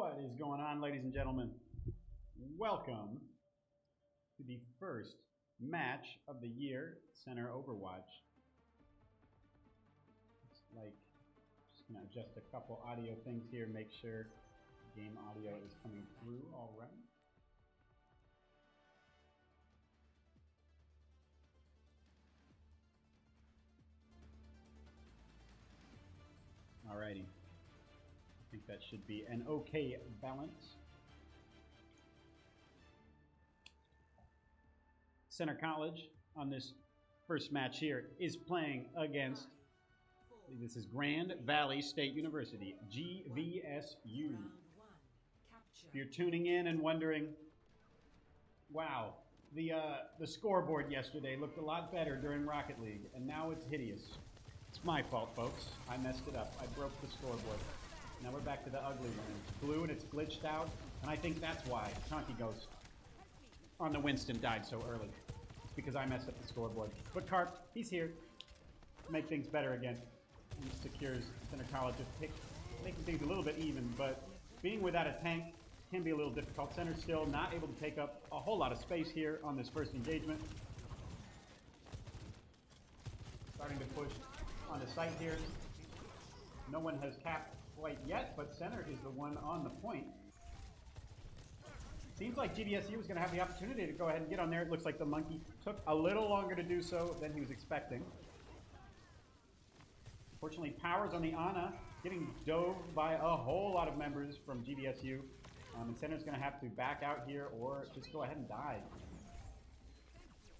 What is going on, ladies and gentlemen? Welcome to the first match of the year, Center Overwatch. It's like, just gonna adjust a couple audio things here, make sure game audio is coming through all right. Alrighty. I think that should be an okay balance. Center College on this first match here is playing against, this is Grand Valley State University, GVSU. If you're tuning in and wondering, wow, the scoreboard yesterday looked a lot better during Rocket League, and now it's hideous. It's my fault, folks. I messed it up. I broke the scoreboard. Now we're back to the ugly one. It's blue and it's glitched out, and I think that's why Chonky Ghost on the Winston died so early. It's because I messed up the scoreboard. But Carp, he's here to make things better again. He secures Center College with making things a little bit even, but being without a tank can be a little difficult. Center's still not able to take up a whole lot of space here on this first engagement. Starting to push on the site here. No one has capped quite yet, but Center is the one on the point. Seems like GVSU was going to have the opportunity to go ahead and get on there. It looks like the monkey took a little longer to do so than he was expecting. Fortunately, Powers on the Ana getting dove by a whole lot of members from GVSU. And Center's going to have to back out here or just go ahead and die.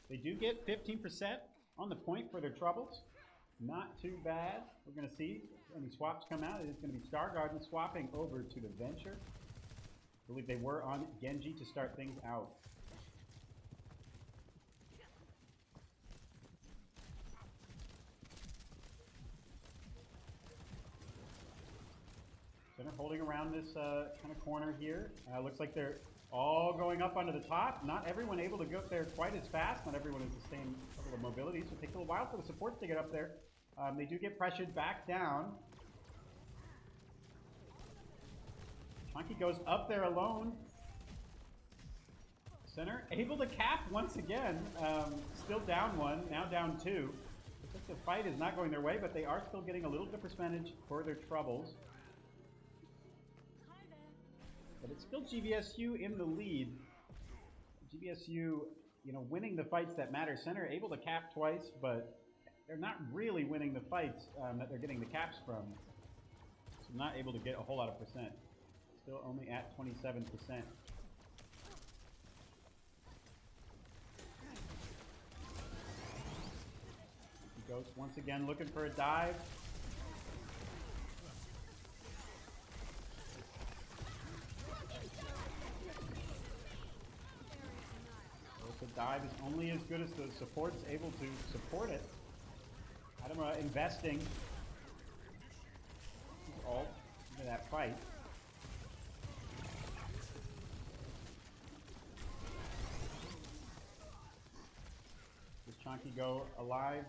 They do get 15% on the point for their troubles. Not too bad. We're going to see any swaps come out. It's going to be Star Garden swapping over to the Venture. I believe they were on Genji to start things out. Center holding around this kind of corner here. Looks like they're all going up onto the top. Not everyone able to go up there quite as fast. Not everyone has the same level of mobility, so it takes a little while for the supports to get up there. They do get pressured back down. Chonky goes up there alone. Center able to cap once again. Still down one, now down two. Looks like the fight is not going their way, but they are still getting a little bit of percentage for their troubles. But it's still GVSU in the lead. GVSU, winning the fights that matter. Center able to cap twice, but they're not really winning the fights that they're getting the caps from. So not able to get a whole lot of percent. Still only at 27%. Ghost once again looking for a dive. The dive is only as good as the support's able to support it. Adama investing his ult into that fight. Does Chonky go alive?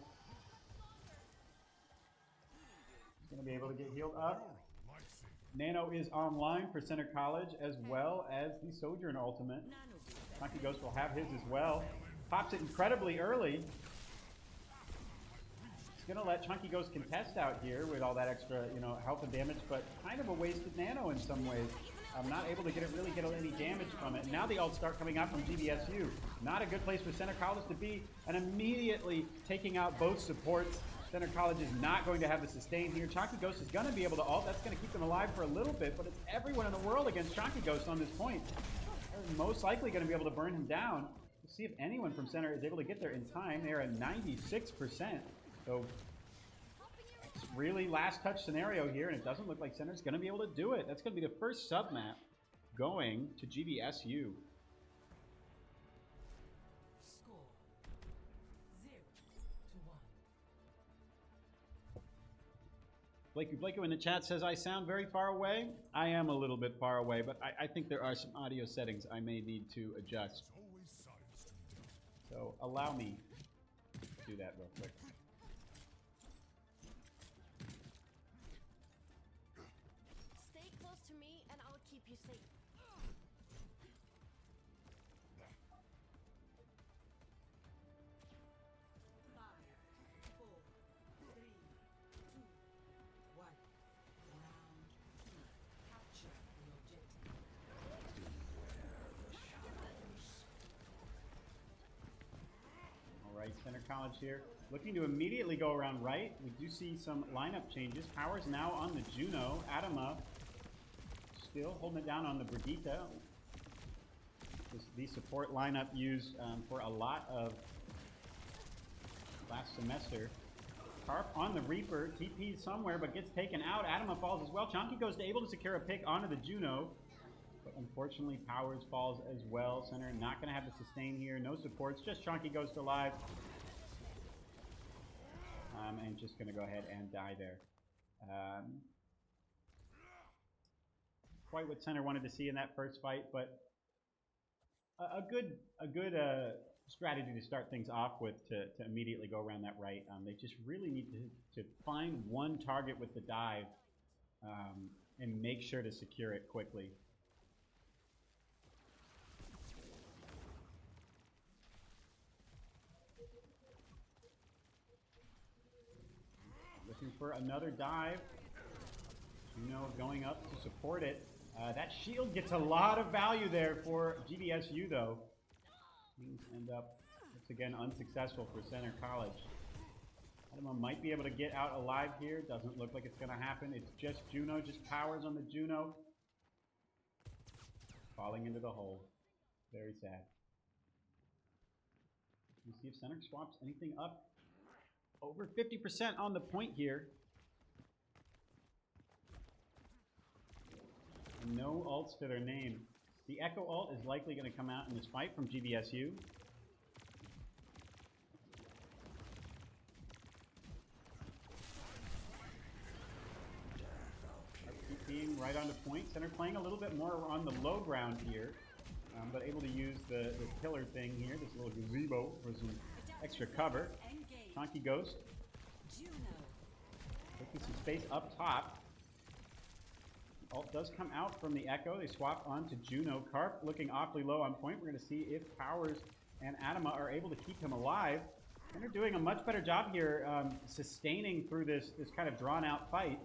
He's going to be able to get healed up. Nano is online for Center College as well as the Sojourn ultimate. Chonky Ghost will have his as well. Pops it incredibly early. He's going to let Chonky Ghost contest out here with all that extra, health and damage, but kind of a wasted nano in some ways. Not able to really get any damage from it. Now the ults start coming out from GVSU. Not a good place for Center College to be, and immediately taking out both supports. Center College is not going to have the sustain here. Chonky Ghost is going to be able to ult. That's going to keep them alive for a little bit, but it's everyone in the world against Chonky Ghost on this point. They're most likely going to be able to burn him down. We'll see if anyone from Center is able to get there in time. They're at 96%. So it's really last touch scenario here, and it doesn't look like Center's going to be able to do it. That's going to be the first sub map going to GVSU. Score 0-1. Blakey in the chat says, I sound very far away. I am a little bit far away, but I think there are some audio settings I may need to adjust. So allow me to do that real quick. Stay close to me and I'll keep you safe. Center College here, looking to immediately go around right. We do see some lineup changes. Powers now on the Juno. Adama still holding it down on the Brigitte. This is the support lineup used for a lot of last semester. Carp on the Reaper, TP somewhere, but gets taken out. Adama falls as well. Chonky goes to able to secure a pick onto the Juno, but unfortunately Powers falls as well. Center not going to have the sustain here. No supports, just Chonky goes to live. And just going to go ahead and die there. Quite what Center wanted to see in that first fight, but a good strategy to start things off with to immediately go around that right. They just really need to find one target with the dive and make sure to secure it quickly. Looking for another dive. Juno going up to support it. That shield gets a lot of value there for GVSU though. Things end up, once again, unsuccessful for Center College. Adama might be able to get out alive here. Doesn't look like it's going to happen. It's just Juno, just Powers on the Juno. Falling into the hole. Very sad. Let's see if Center swaps anything up. Over 50% on the point here. And no ults to their name. The Echo ult is likely going to come out in this fight from GVSU. TPing right onto point. Center playing a little bit more on the low ground here, but able to use the pillar thing here, this little gazebo for some extra cover. Chonky Ghost. Taking some space up top. Ult does come out from the Echo. They swap onto Juno. Carp looking awfully low on point. We're going to see if Powers and Adama are able to keep him alive. And they're doing a much better job here sustaining through this kind of drawn out fight.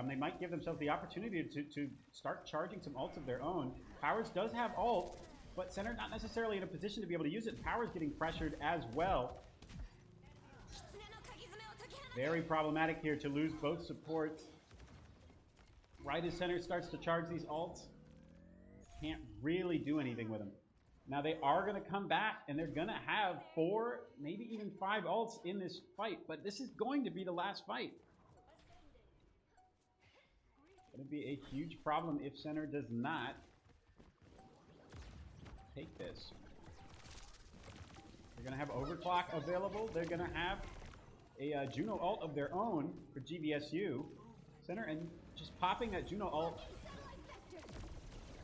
They might give themselves the opportunity to start charging some ults of their own. Powers does have ult, but Center not necessarily in a position to be able to use it. Powers getting pressured as well. Very problematic here to lose both supports. Right as Center starts to charge these ults, can't really do anything with them. Now they are going to come back and they're going to have 4, maybe even 5 ults in this fight, but this is going to be the last fight. It's going to be a huge problem if Center does not take this. They're going to have overclock available. They're going to have a Juno ult of their own for GVSU. Center and just popping that Juno ult.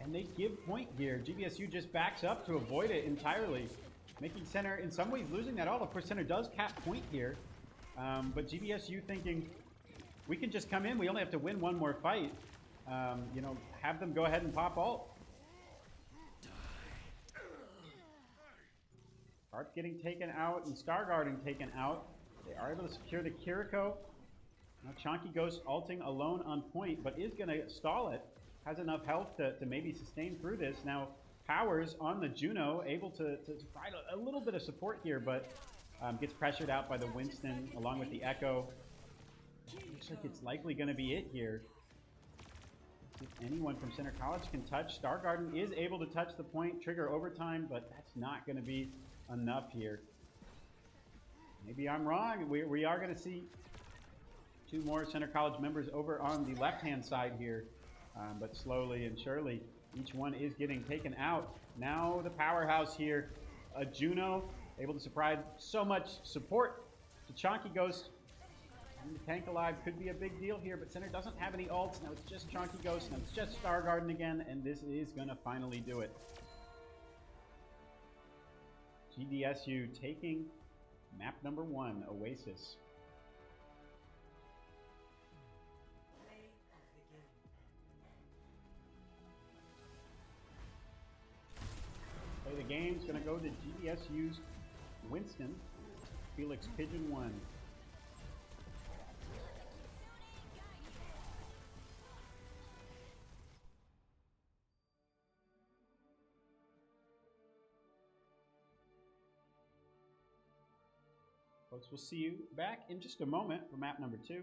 And they give point here. GVSU just backs up to avoid it entirely. Making Center, in some ways, losing that ult. Of course, Center does cap point here. But GVSU thinking, we can just come in. We only have to win one more fight. You know, have them go ahead and pop ult. Carp getting taken out and Stargarden taken out. They are able to secure the Kiriko. Now Chonky Ghost ulting alone on point, but is going to stall it. Has enough health to maybe sustain through this. Now Powers on the Juno, able to provide a little bit of support here, but gets pressured out by the Winston along with the Echo. Looks like it's likely going to be it here. If anyone from Center College can touch. Stargarden is able to touch the point, trigger overtime, but that's not going to be enough here. Maybe I'm wrong. We are going to see 2 more Center College members over on the left-hand side here. But slowly and surely, each one is getting taken out. Now the powerhouse here, a Juno, able to provide so much support to Chonky Ghost. And the tank alive could be a big deal here, but Center doesn't have any ults. Now it's just Chonky Ghost, now it's just Stargarden again, and this is going to finally do it. GVSU taking map number 1, Oasis. Play the game's going to go to GVSU's Winston, Felix Pigeon 1. folks. We'll see you back in just a moment for map number 2.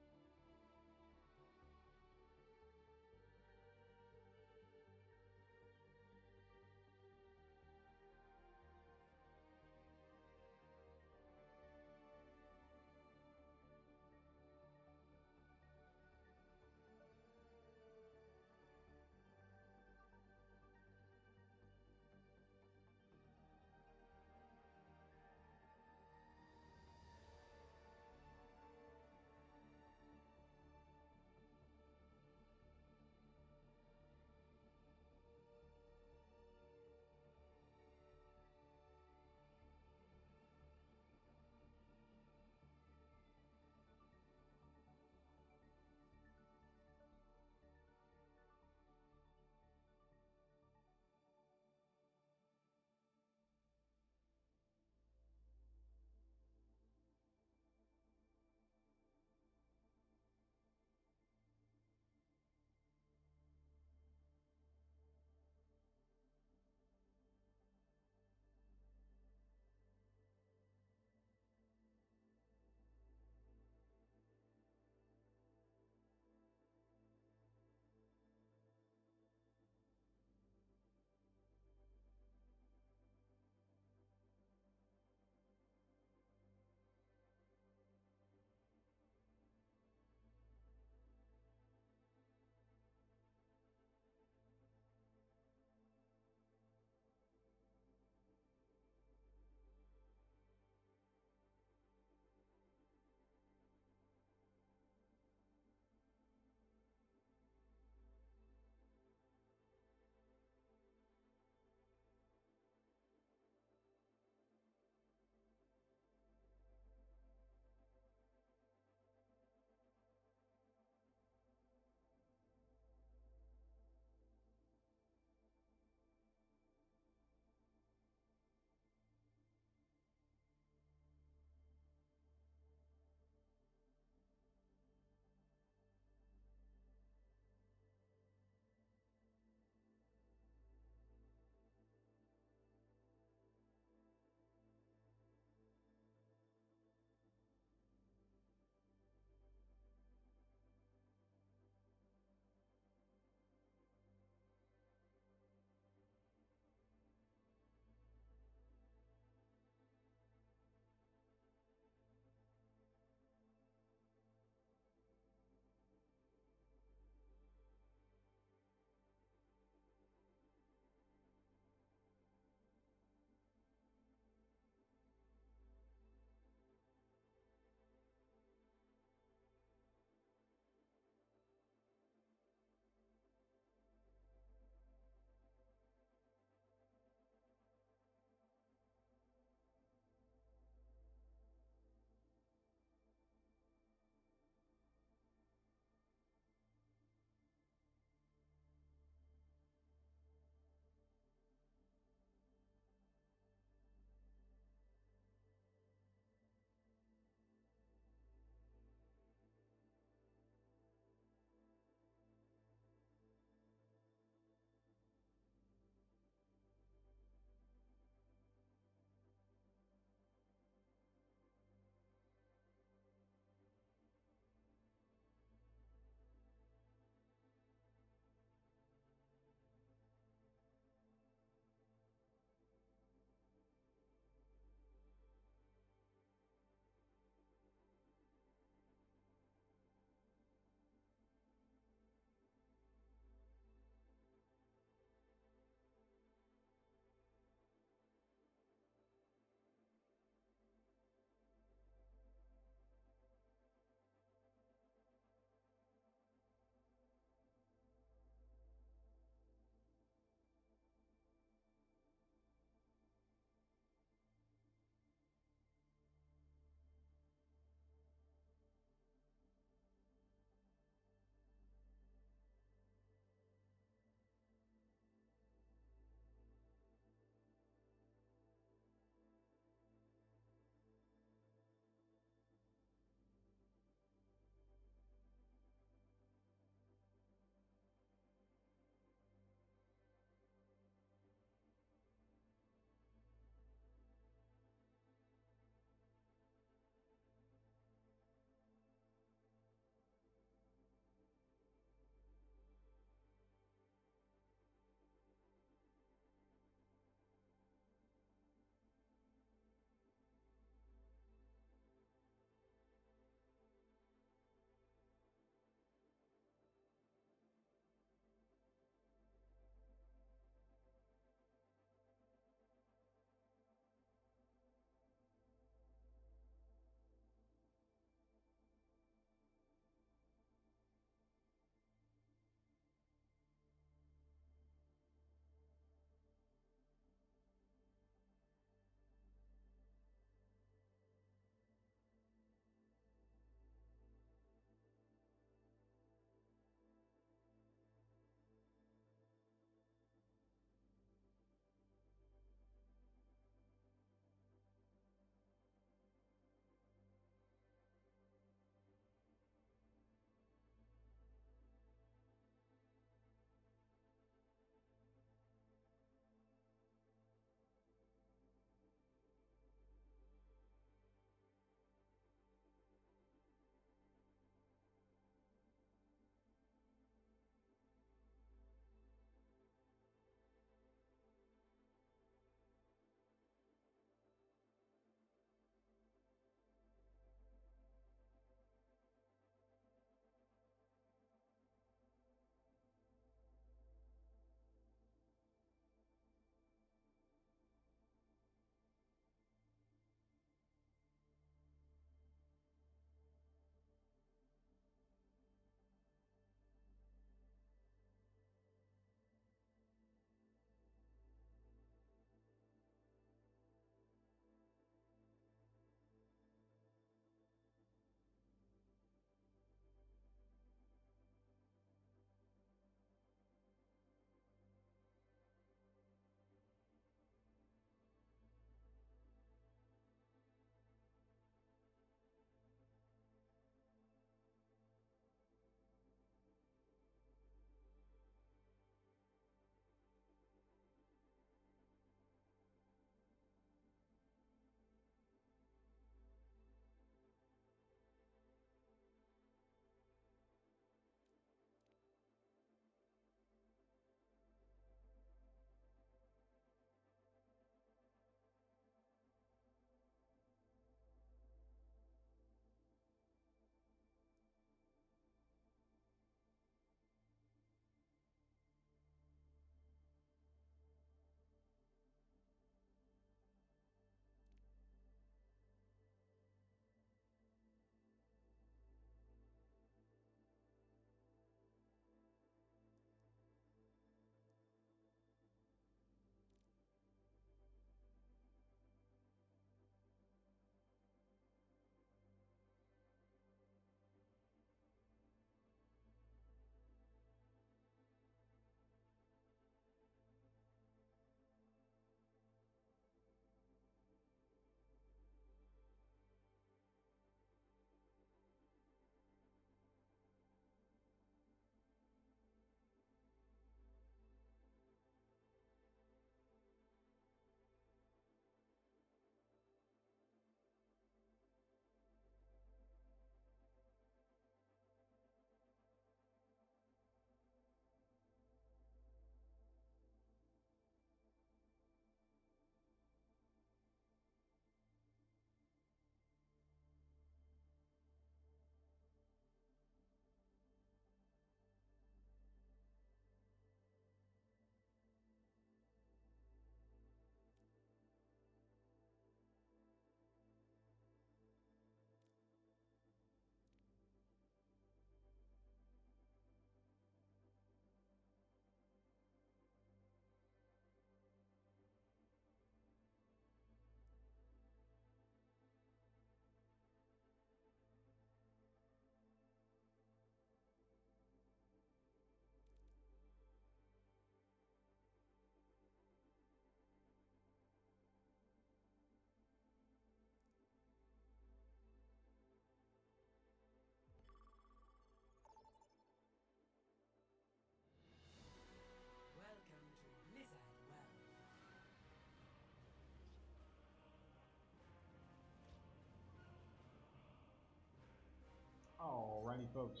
Alrighty, folks,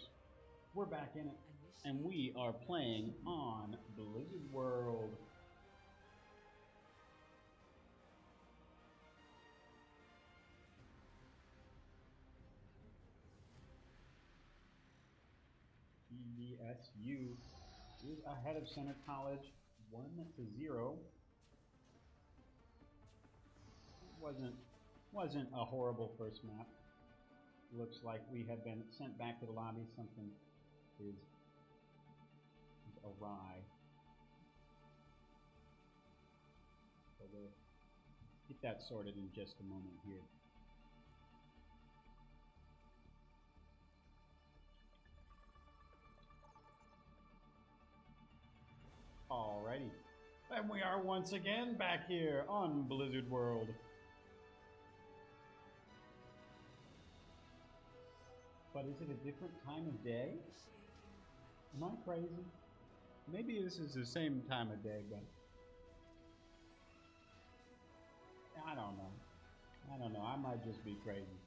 we're back in it, and we are playing on Blizzard World. GVSU is ahead of Center College, 1-0. Wasn't a horrible first map. Looks like we have been sent back to the lobby. Something is awry. So we'll get that sorted in just a moment here. Alrighty. And we are once again back here on Blizzard World. But is it a different time of day? Am I crazy? Maybe this is the same time of day, but I don't know. I might just be crazy.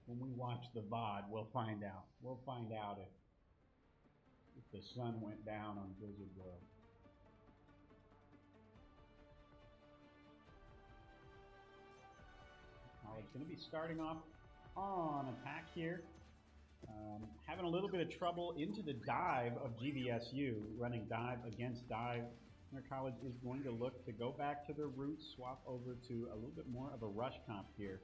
When we watch the VOD, we'll find out. We'll find out if the sun went down on Blizzard World. It's going to be starting off on attack here. Having a little bit of trouble into the dive of GVSU, running dive against dive. Center College is going to look to go back to their roots, swap over to a little bit more of a rush comp here.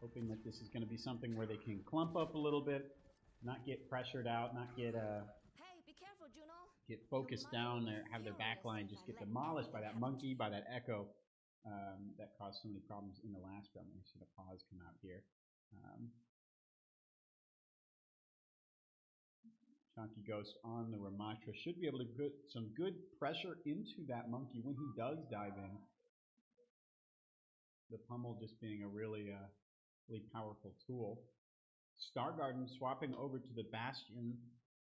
Hoping that this is going to be something where they can clump up a little bit, not get pressured out, not get Hey, be careful, Juno. Get focused down there, have their backline just get demolished by that monkey, by that echo. That caused so many problems in the last round. We see the pause come out here. Chunky Ghost on the Ramatra should be able to get some good pressure into that monkey when he does dive in. The pummel just being a really powerful tool. Star Garden swapping over to the Bastion.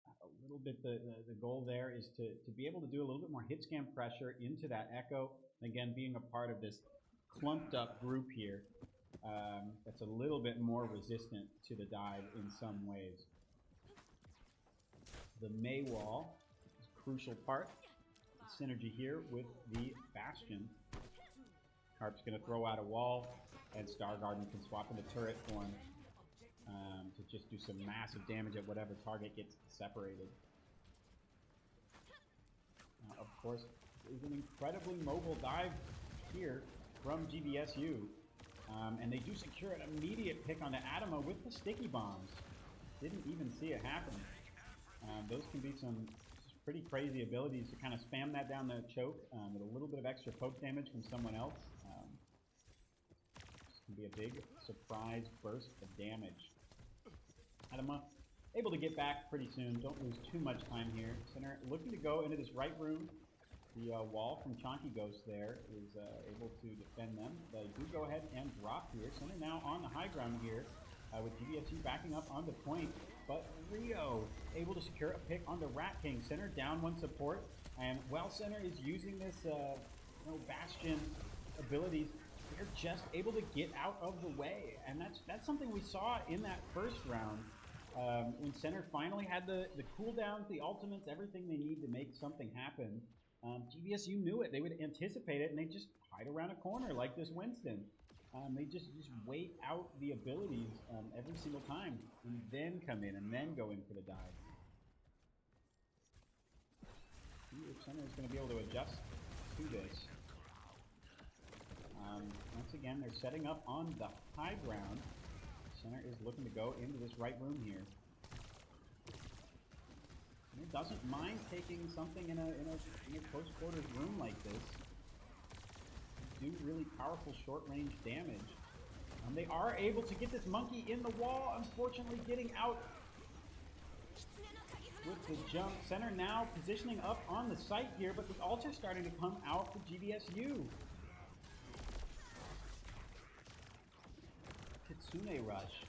A little bit the goal there is to be able to do a little bit more hit scan pressure into that echo. Again, being a part of this clumped up group here that's a little bit more resistant to the dive in some ways. The May wall is a crucial part. The synergy here with the Bastion. Carp's going to throw out a wall, and Star Garden can swap into turret form to just do some massive damage at whatever target gets separated. Of course, is an incredibly mobile dive here from GVSU. And they do secure an immediate pick onto Adama with the sticky bombs. Didn't even see it happen. Those can be some pretty crazy abilities to kind of spam that down the choke with a little bit of extra poke damage from someone else. This can be a big surprise burst of damage. Adama able to get back pretty soon. Don't lose too much time here. Center looking to go into this right room. The wall from Chunky Ghost there is able to defend them. They do go ahead and drop here. Center now on the high ground here with GVSU backing up on the point. But Rio able to secure a pick on the Rat King. Center down one support. And while Center is using this Bastion abilities, they're just able to get out of the way. And that's something we saw in that first round. When Center finally had the cooldowns, the ultimates, everything they need to make something happen. GVSU knew it. They would anticipate it, and they just hide around a corner like this Winston. They just wait out the abilities every single time, and then come in, and then go in for the dive. See if Center is going to be able to adjust to this. Once again, they're setting up on the high ground. Center is looking to go into this right room here. It doesn't mind taking something in a close quarters room like this. Do really powerful short range damage. They are able to get this monkey in the wall, unfortunately getting out with the jump. Center now positioning up on the site here, but the ult's starting to come out for GVSU. Kitsune Rush.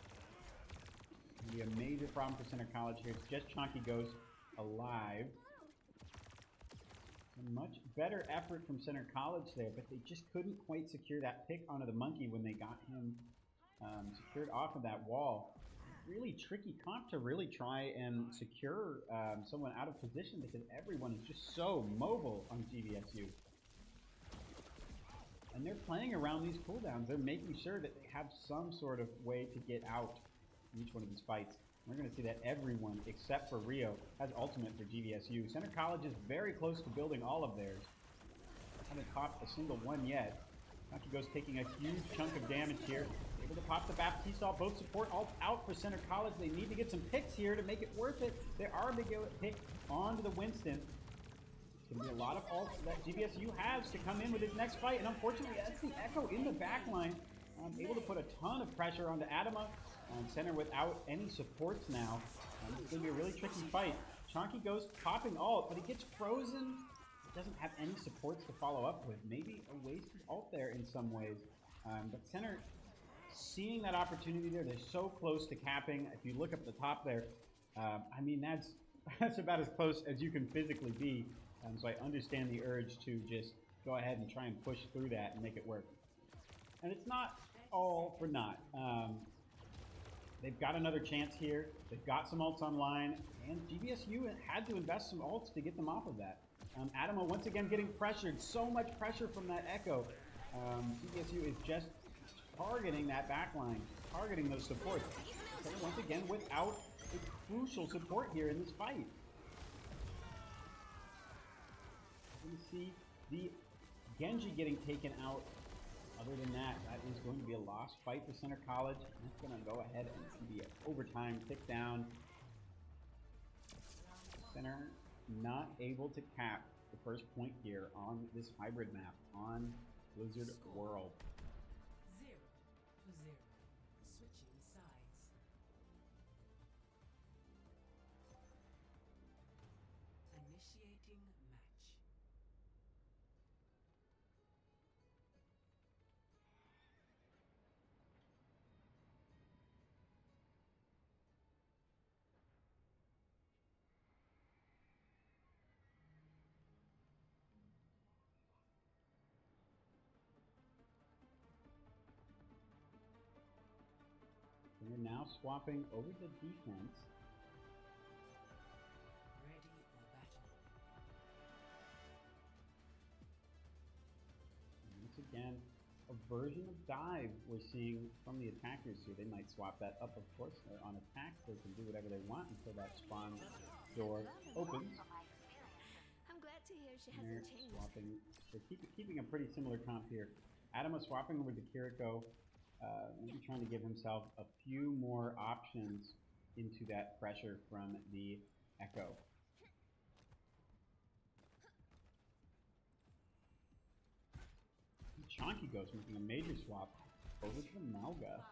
It'll be a major problem for Center College here. It's just Chunky Ghost alive. A much better effort from Center College there, but they just couldn't quite secure that pick onto the monkey when they got him secured off of that wall. Really tricky comp to really try and secure someone out of position because everyone is just so mobile on GVSU. And they're playing around these cooldowns. They're making sure that they have some sort of way to get out in each one of these fights. We're going to see that everyone except for Rio has ultimate for GVSU. Center College is very close to building all of theirs. Haven't popped a single one yet. Nakigo's taking a huge chunk of damage here. Able to pop the Baptiste off. Both support all out for Center College. They need to get some picks here to make it worth it. They are going to pick onto the Winston. It's going to be a lot of ults that GVSU has to come in with its next fight. And unfortunately, that's the Echo in the backline. Able to put a ton of pressure onto Adama. Center without any supports now. It's going to be a really tricky fight. Chonky goes popping ult, but he gets frozen. Doesn't have any supports to follow up with. Maybe a wasted ult there in some ways. But Center seeing that opportunity there, they're so close to capping. If you look up the top there, I mean, that's about as close as you can physically be. So I understand the urge to just go ahead and try and push through that and make it work. And it's not all for naught. They've got another chance here. They've got some ults online, and GVSU had to invest some ults to get them off of that. Adama once again getting pressured. So much pressure from that Echo. GVSU is just targeting that backline, targeting those supports. So once again, without a crucial support here in this fight. We see the Genji getting taken out. Other than that, that is going to be a lost fight for Center College. And it's going to go ahead and be an overtime tick down. Center not able to cap the first point here on this hybrid map on Blizzard World. 0-0. Switching sides. Initiating match. We're now swapping over to defense. Ready for battle. And once again, a version of dive we're seeing from the attackers here. They might swap that up, of course. They're on attack. They can do whatever they want until that spawn door opens. I'm glad to hear she And they're hasn't changed. swapping. They're keeping a pretty similar comp here. Adama swapping over to Kiriko. Maybe trying to give himself a few more options into that pressure from the Echo. Chonky goes making a major swap over to the Malga. 5,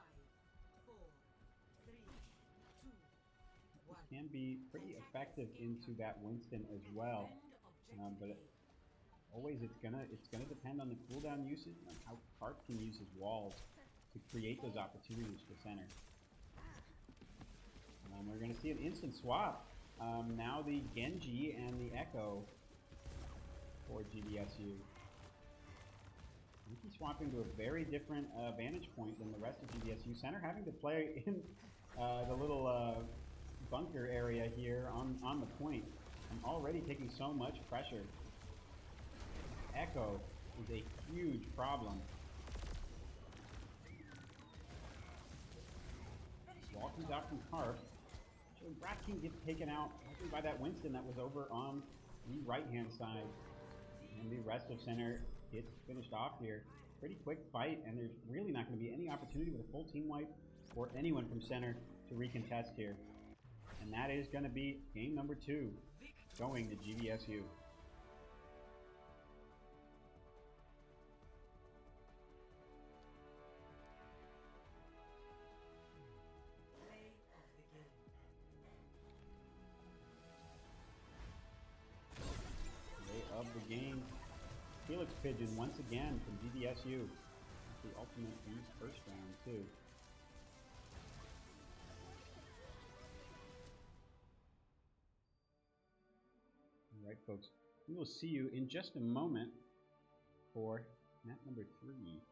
4, 3, 2, 1. This can be pretty effective into that Winston as well. But always it's gonna depend on the cooldown usage and how Karp can use his walls to create those opportunities for Center. We're going to see an instant swap. Now the Genji and the Echo for GVSU. He's swapping to a very different vantage point than the rest of GVSU. Center having to play in the little bunker area here on the point. And already taking so much pressure. Echo is a huge problem. Wall comes out from Karp. So Brat King gets taken out by that Winston that was over on the right-hand side. And the rest of Center gets finished off here. Pretty quick fight, and there's really not going to be any opportunity with a full team wipe or anyone from Center to recontest here. And that is going to be game number 2, going to GVSU. Of the game, Felix Pigeon once again from GVSU. The ultimate in his first round too. All right, folks. We will see you in just a moment for map number 3.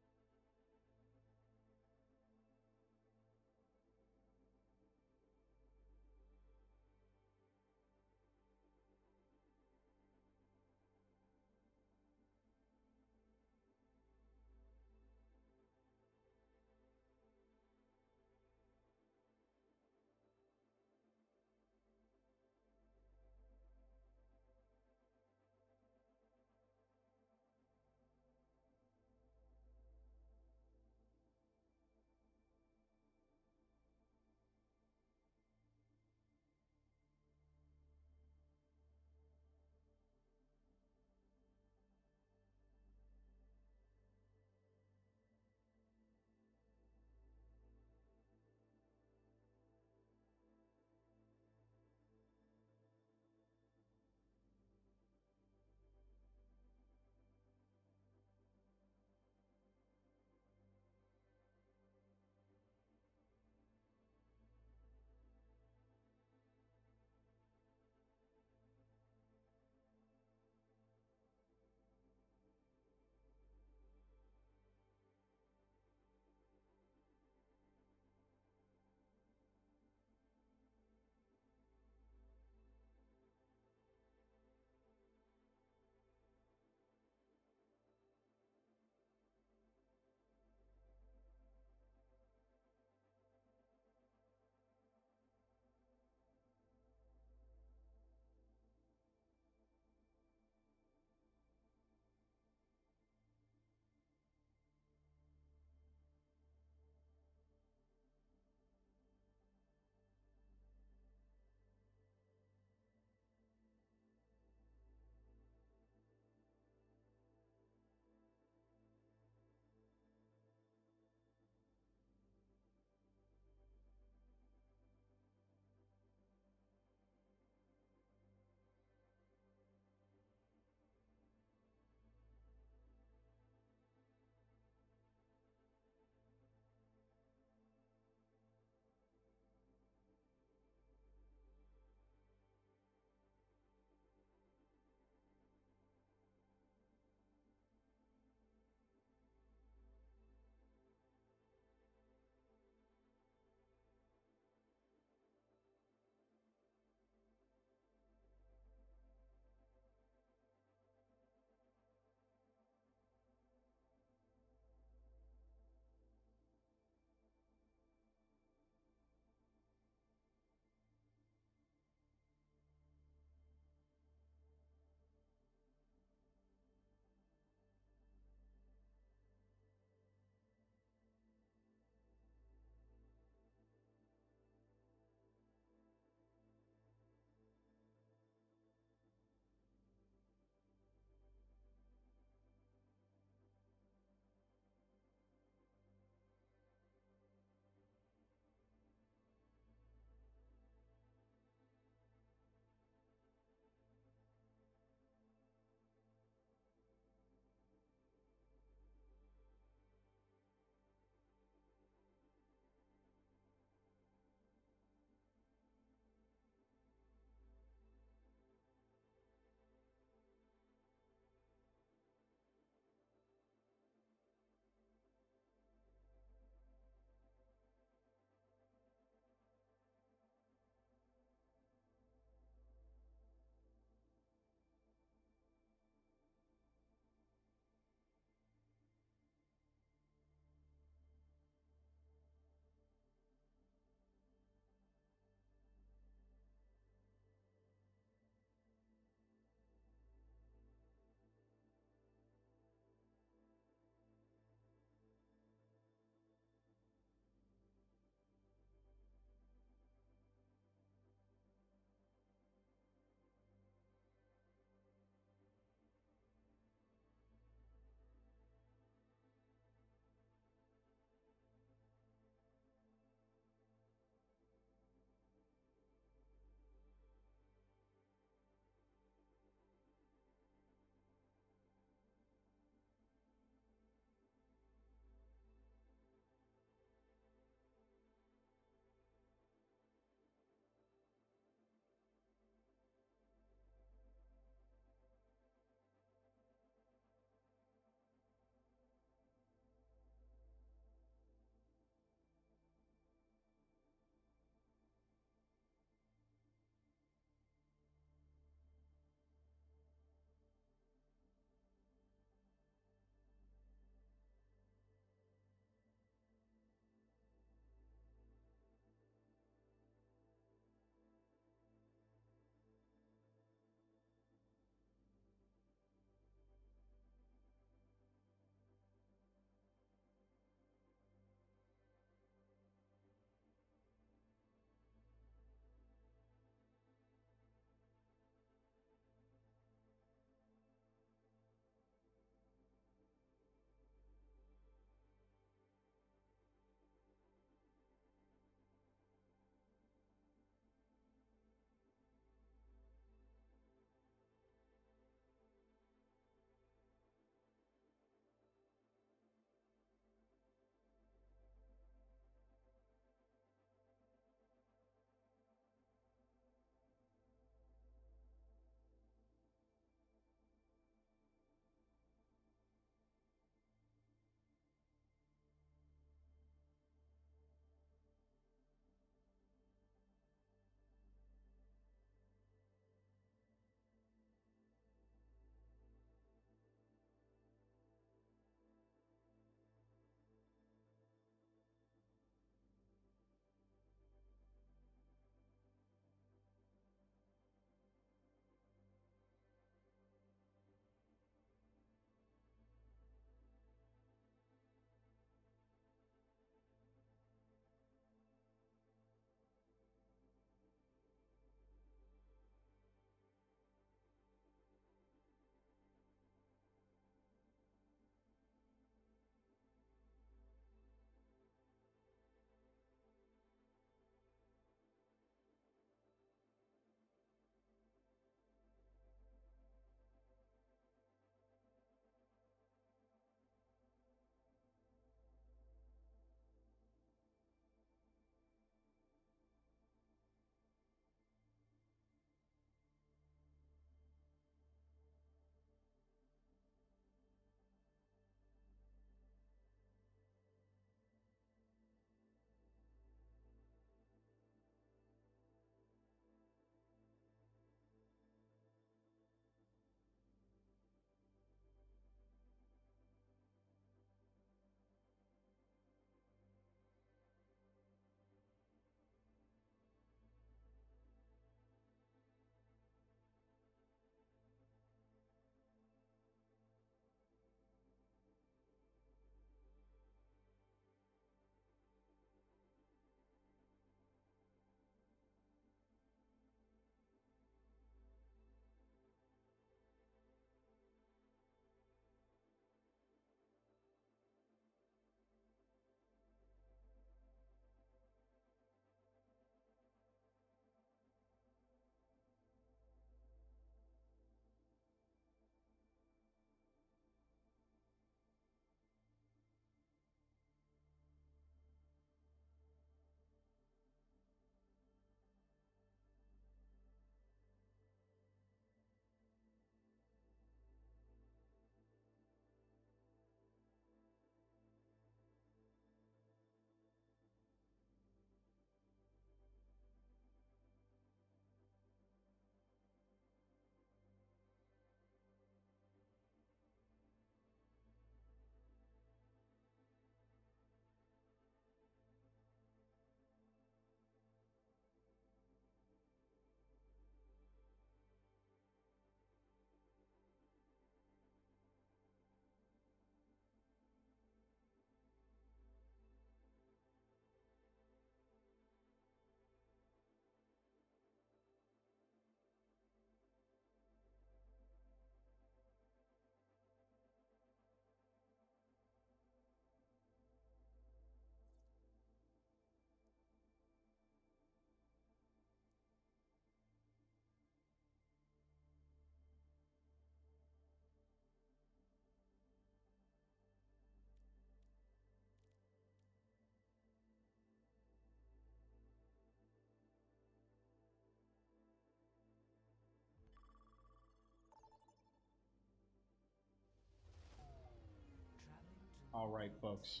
All right, folks.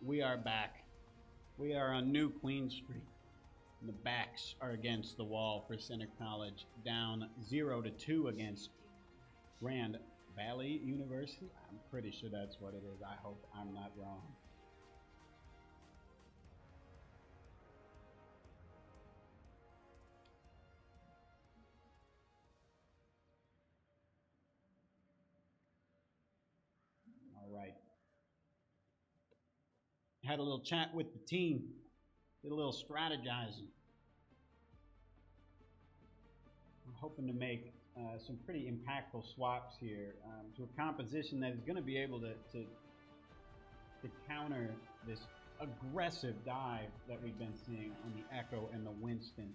We are back. We are on New Queen Street. The backs are against the wall for Center College, down 0-2 against Grand Valley University. I'm pretty sure that's what it is. I hope I'm not wrong. All right. Had a little chat with the team, did a little strategizing. I'm hoping to make some pretty impactful swaps here to a composition that is going to be able to counter this aggressive dive that we've been seeing on the Echo and the Winston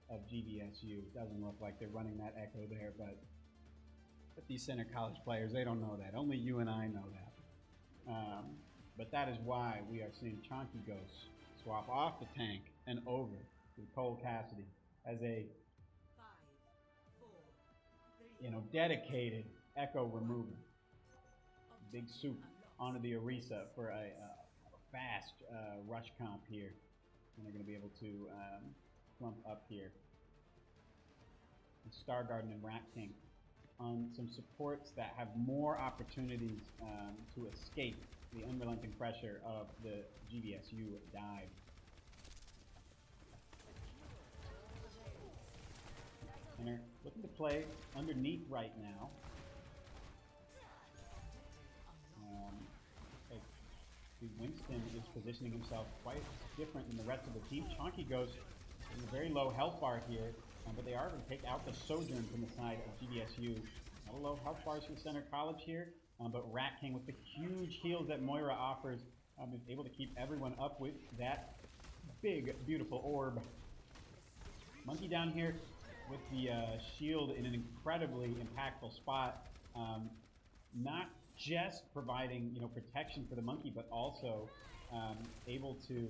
of GVSU. It doesn't look like they're running that Echo there, but these Center College players, they don't know that. Only you and I know that. But that is why we are seeing Chonky Ghost swap off the tank and over to Cole Cassidy as a dedicated Echo remover. Big Soup onto the Orisa for a fast rush comp here. And they're going to be able to clump up here. And Star Garden and Rat King on some supports that have more opportunities to escape the unrelenting pressure of the GVSU dive. And they're looking to play underneath right now. Winston is positioning himself quite different than the rest of the team. Chonky goes in a very low health bar here, but they are going to take out the Sojourn from the side of GVSU. Not a low health bars for Center College here, but Rat King with the huge heals that Moira offers is able to keep everyone up with that big, beautiful orb. Monkey down here with the shield in an incredibly impactful spot. Not just providing protection for the monkey, but also able to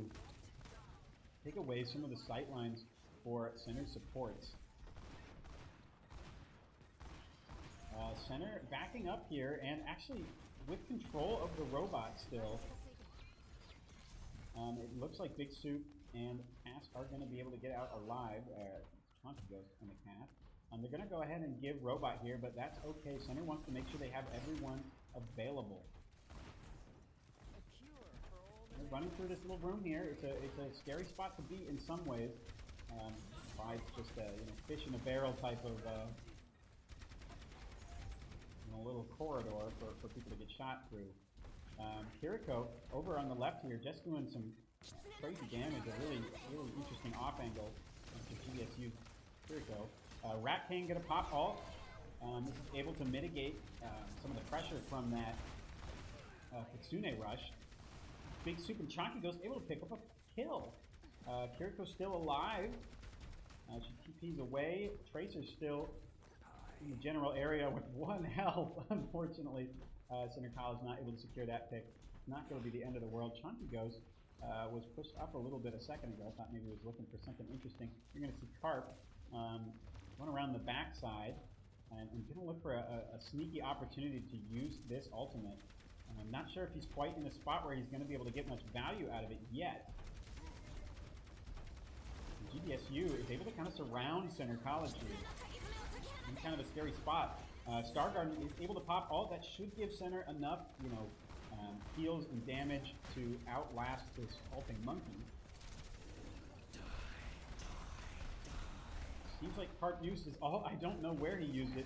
take away some of the sight lines for center supports. Center backing up here and actually with control of the robot still. It looks like Big Soup and Cass are going to be able to get out alive. Chonky Ghost and the Cass. They're going to go ahead and give robot here, but that's okay. Center wants to make sure they have everyone available. They're running through this little room here. It's a scary spot to be in some ways. Provides just a fish in a barrel type of little corridor for people to get shot through. Kiriko over on the left here, just doing some crazy damage. A really interesting off angle to GVSU Kiriko. Rat King gonna pop ult. This is able to mitigate some of the pressure from that Kitsune rush. Big Soup and Chonky Ghost able to pick up a kill. Kiriko's still alive. She TP's away. Tracer's still in the general area with 1 health. Unfortunately, Center College not able to secure that pick. Not going to be the end of the world. Chonky Ghost was pushed up a little bit a second ago. Thought maybe he was looking for something interesting. You're going to see Carp going around the backside and going to look for a sneaky opportunity to use this ultimate. I'm not sure if he's quite in a spot where he's going to be able to get much value out of it yet. GVSU is able to kind of surround Center College here in kind of a scary spot. Star Garden is able to pop ult. That should give Center enough, heals and damage to outlast this ulting monkey. Seems like Carp used his ult. I don't know where he used it.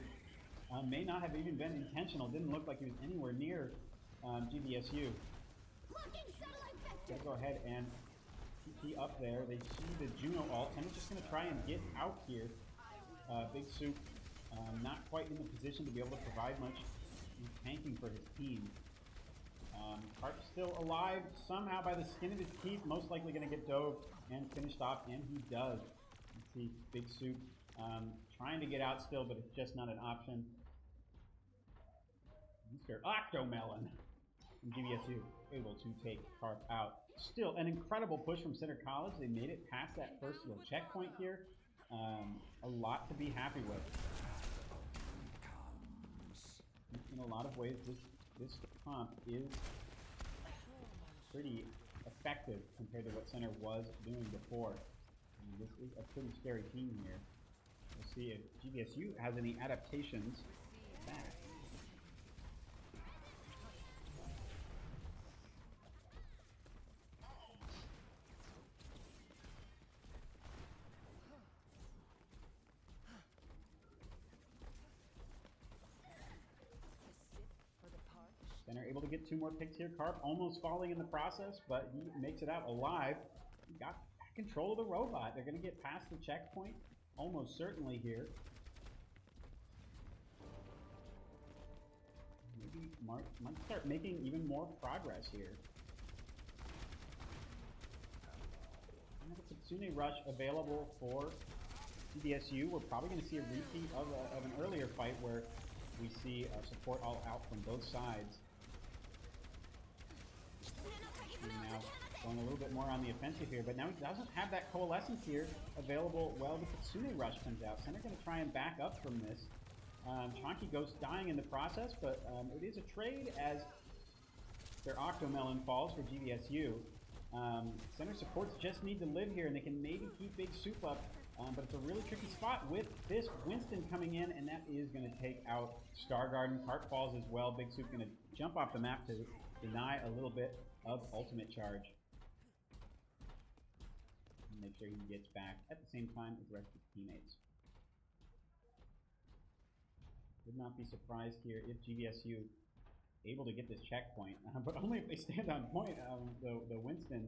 May not have even been intentional. Didn't look like he was anywhere near GVSU. Gonna go ahead and TP up there. They see the Juno ult, and they're just going to try and get out here. Big Soup not quite in the position to be able to provide much tanking for his team. Carp's still alive somehow by the skin of his teeth. Most likely going to get dove and finished off, and he does. You see Big Soup trying to get out still, but it's just not an option. Mr. Octomelon from GVSU able to take Carp out. Still an incredible push from Center College. They made it past that first little checkpoint here. A lot to be happy with. In a lot of ways, this comp is pretty effective compared to what Center was doing before. And this is a pretty scary team here. We'll see if GVSU has any adaptations to that. Center able to get 2 more picks here. Carp almost falling in the process, but he makes it out alive. He got control of the robot. They're going to get past the checkpoint almost certainly here. Maybe Mark might start making even more progress here. Another Kitsune Rush available for GVSU. We're probably going to see a repeat of an earlier fight where we see support all out from both sides. Now going a little bit more on the offensive here, but now he doesn't have that coalescence here available. Well, the Kitsune Rush comes out. Center going to try and back up from this. Chonky Ghost dying in the process, but it is a trade as their Octomelon falls for GVSU. Center supports just need to live here, and they can maybe keep Big Soup up, but it's a really tricky spot with this Winston coming in, and that is going to take out Star Garden. Cart falls as well. Big Soup going to jump off the map to deny a little bit of ultimate charge. Make sure he gets back at the same time as the rest of his teammates. Would not be surprised here if GVSU able to get this checkpoint, but only if they stand on point. The Winston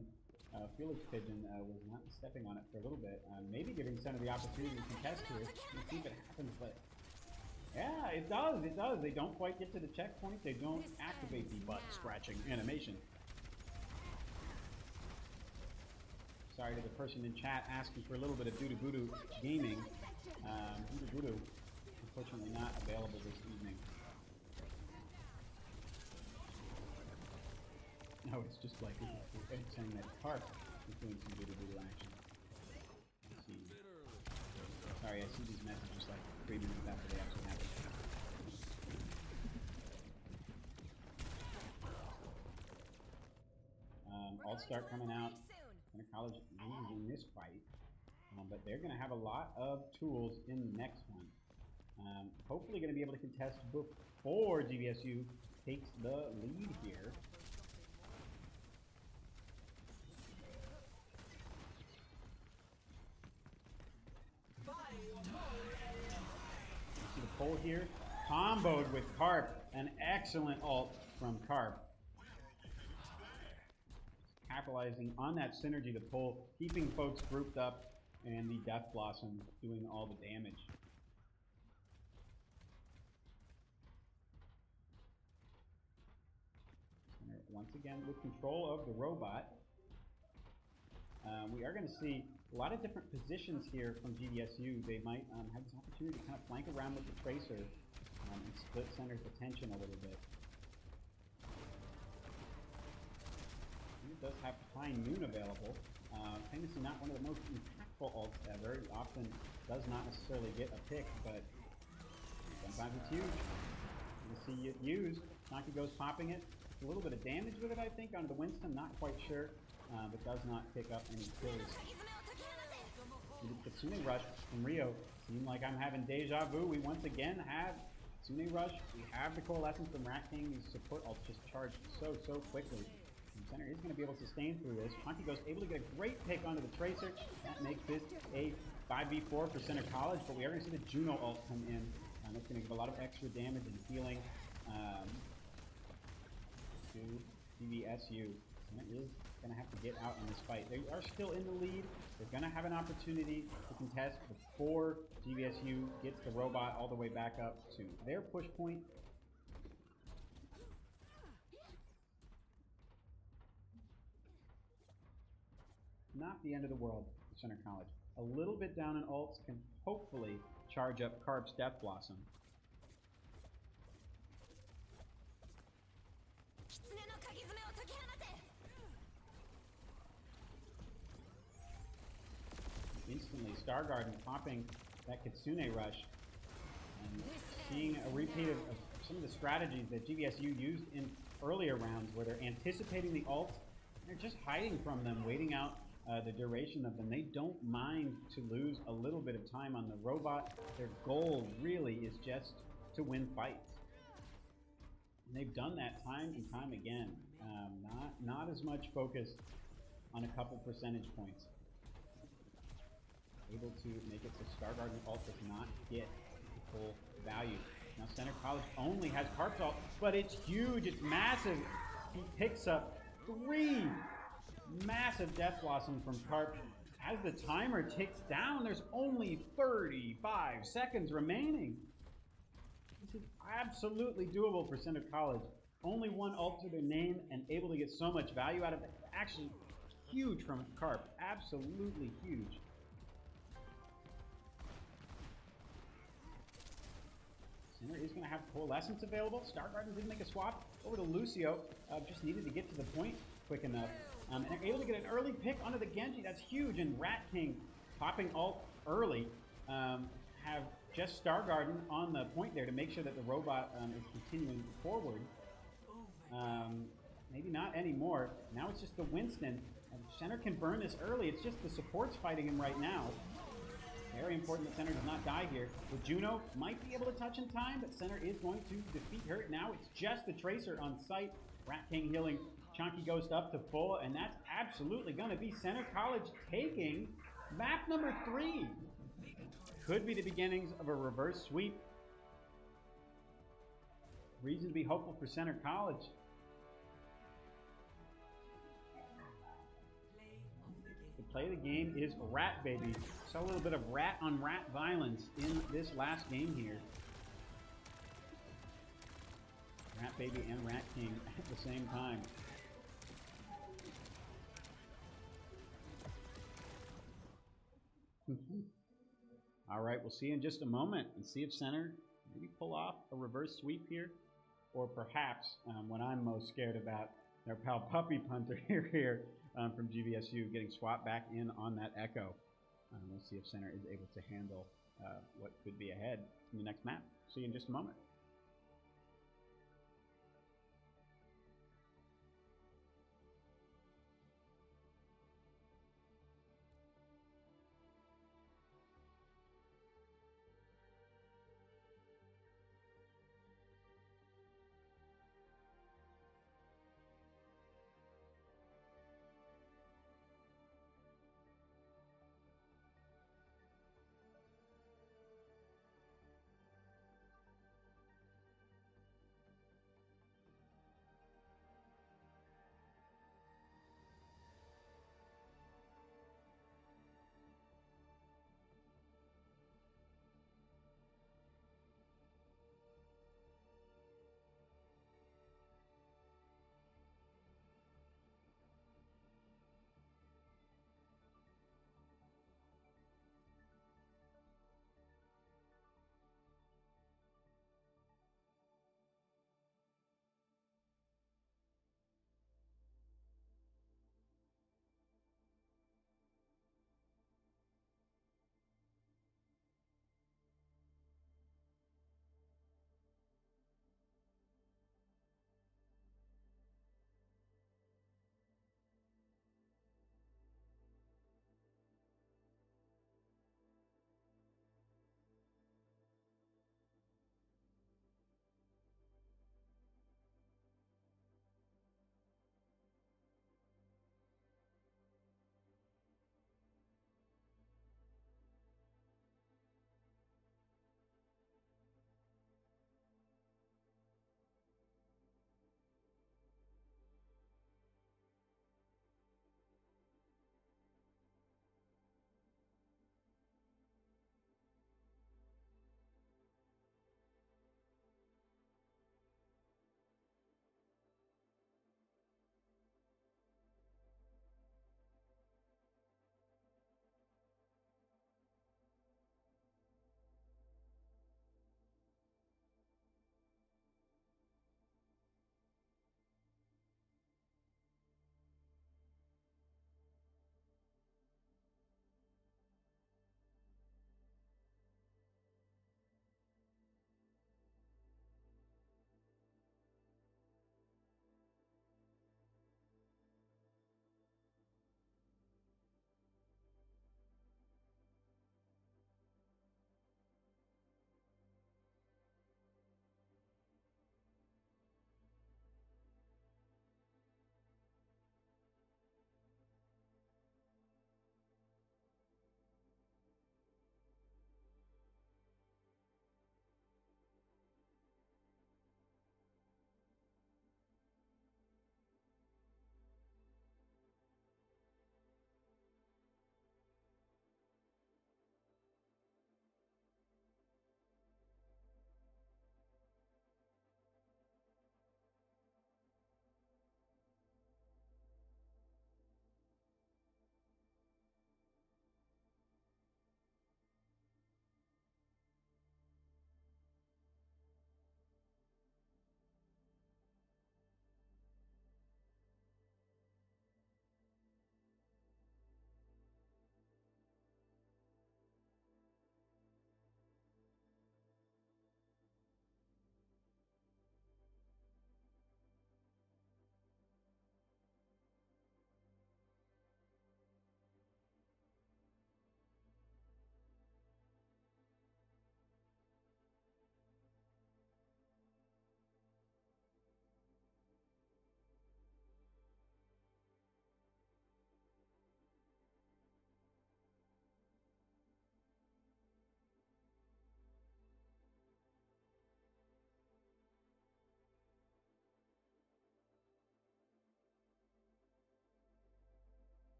Felix Pigeon was not stepping on it for a little bit, maybe giving Center the opportunity to contest here. Let's see if it happens, but yeah, it does. It does. They don't quite get to the checkpoint. They don't activate the butt scratching animation. Sorry to the person in chat asking for a little bit of Doo Voodoo gaming. Doo Voodoo, unfortunately not available this evening. No, it's just like it's saying that Carp is doing some Doo Voodoo action. Let's see. Sorry, I see these messages like 3 minutes after they actually happen. All-Star coming out. Center College losing this fight, but they're going to have a lot of tools in the next one. Hopefully going to be able to contest before GVSU takes the lead here. See the pull here, comboed with Carp, an excellent ult from Carp. Capitalizing on that synergy to pull, keeping folks grouped up, and the Death Blossom doing all the damage. Center once again with control of the robot. We are going to see a lot of different positions here from GVSU. They might have this opportunity to kind of flank around with the Tracer and split Center's attention a little bit. Does have High Noon available. Famously not one of the most impactful ults ever. It often does not necessarily get a pick, but sometimes it's huge. You see it used. Chonky Ghost popping it. A little bit of damage with it, I think, onto the Winston. Not quite sure, but does not pick up any kills. The Kitsune Rush from Rio. Seemed like I'm having deja vu. We once again have Kitsune Rush. We have the Coalescence from Rat King. These support ults just charge so quickly. Center is going to be able to sustain through this. Chonky Ghost able to get a great pick onto the Tracer. That makes this a 5v4 for Center College, but we are going to see the Juno ult come in. That's going to give a lot of extra damage and healing to GVSU. Center is going to have to get out in this fight. They are still in the lead. They're going to have an opportunity to contest before GVSU gets the robot all the way back up to their push point. Not the end of the world for Center College. A little bit down in ults can hopefully charge up Carp's Death Blossom. Instantly, Star Garden popping that Kitsune Rush and seeing a repeat of some of the strategies that GVSU used in earlier rounds where they're anticipating the ult They're just hiding from them, waiting out the duration of them. They don't mind to lose a little bit of time on the robot. Their goal really is just to win fights. And they've done that time and time again. Not as much focus on a couple percentage points. Able to make it so Star Garden ult does not get the full value. Now Center College only has Carp's ult, but it's huge, it's massive. He picks up 3 massive Death Blossom from Carp. As the timer ticks down, there's only 35 seconds remaining. This is absolutely doable for Center College. Only 1 ult to their name and able to get so much value out of it. Actually, huge from Carp. Absolutely huge. Center is going to have Coalescence available. Star Garden did make a swap over to Lucio. Just needed to get to the point quick enough. And they're able to get an early pick onto the Genji. That's huge. And Rat King popping ult early. Have just Star Garden on the point there to make sure that the robot is continuing forward. Maybe not anymore. Now it's just the Winston. Center can burn this early. It's just the supports fighting him right now. Very important that Center does not die here. With Juno, might be able to touch in time, but Center is going to defeat her. Now it's just the Tracer on site. Rat King healing. Chunky Ghost up to full, and that's absolutely going to be Center College taking map number 3. Could be the beginnings of a reverse sweep. Reason to be hopeful for Center College. The play of the game is Rat Baby. Saw a little bit of rat on rat violence in this last game here. Rat Baby and Rat King at the same time. All right, we'll see in just a moment and see if Center maybe pull off a reverse sweep here, or perhaps what I'm most scared about, their pal Puppy Punter here from GVSU getting swapped back in on that Echo. We'll see if Center is able to handle what could be ahead in the next map. See you in just a moment.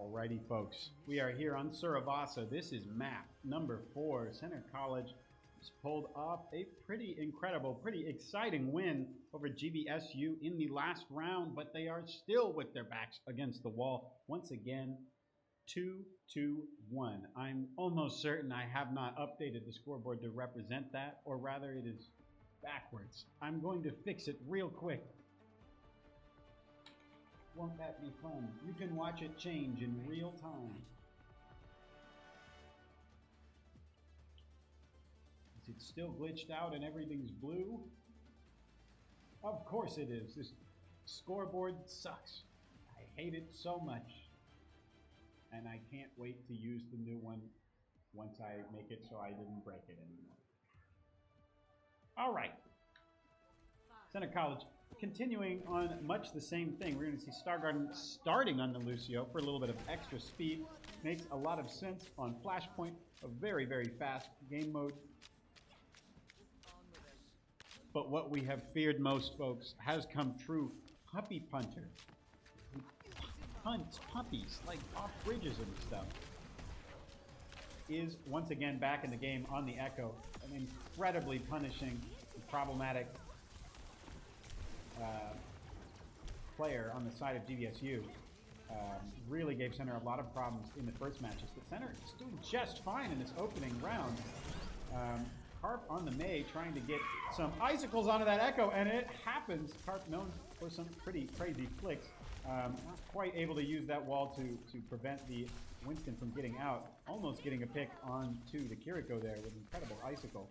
Alrighty, folks. We are here on Suravasa. This is map number 4. Center College has pulled off a pretty incredible, pretty exciting win over GVSU in the last round, but they are still with their backs against the wall. Once again, 2-2-1. I'm almost certain I have not updated the scoreboard to represent that, or rather it is backwards. I'm going to fix it real quick. Won't that be fun? You can watch it change in real time. Is it still glitched out and everything's blue? Of course it is. This scoreboard sucks. I hate it so much. And I can't wait to use the new one once I make it so I didn't break it anymore. All right. Center College. Continuing on much the same thing, we're going to see Stargarden starting on the Lucio for a little bit of extra speed. Makes a lot of sense on Flashpoint, a very, very fast game mode. But what we have feared most, folks, has come true. Puppy Punter. He hunts puppies, like off bridges and stuff. Is once again back in the game on the Echo. An incredibly punishing and problematic player on the side of GVSU. Really gave Center a lot of problems in the first matches, but Center is doing just fine in this opening round. Carp on the May trying to get some icicles onto that Echo, and it happens. Carp known for some pretty crazy flicks. Not quite able to use that wall to prevent the Winston from getting out. Almost getting a pick onto the Kiriko there with incredible icicle.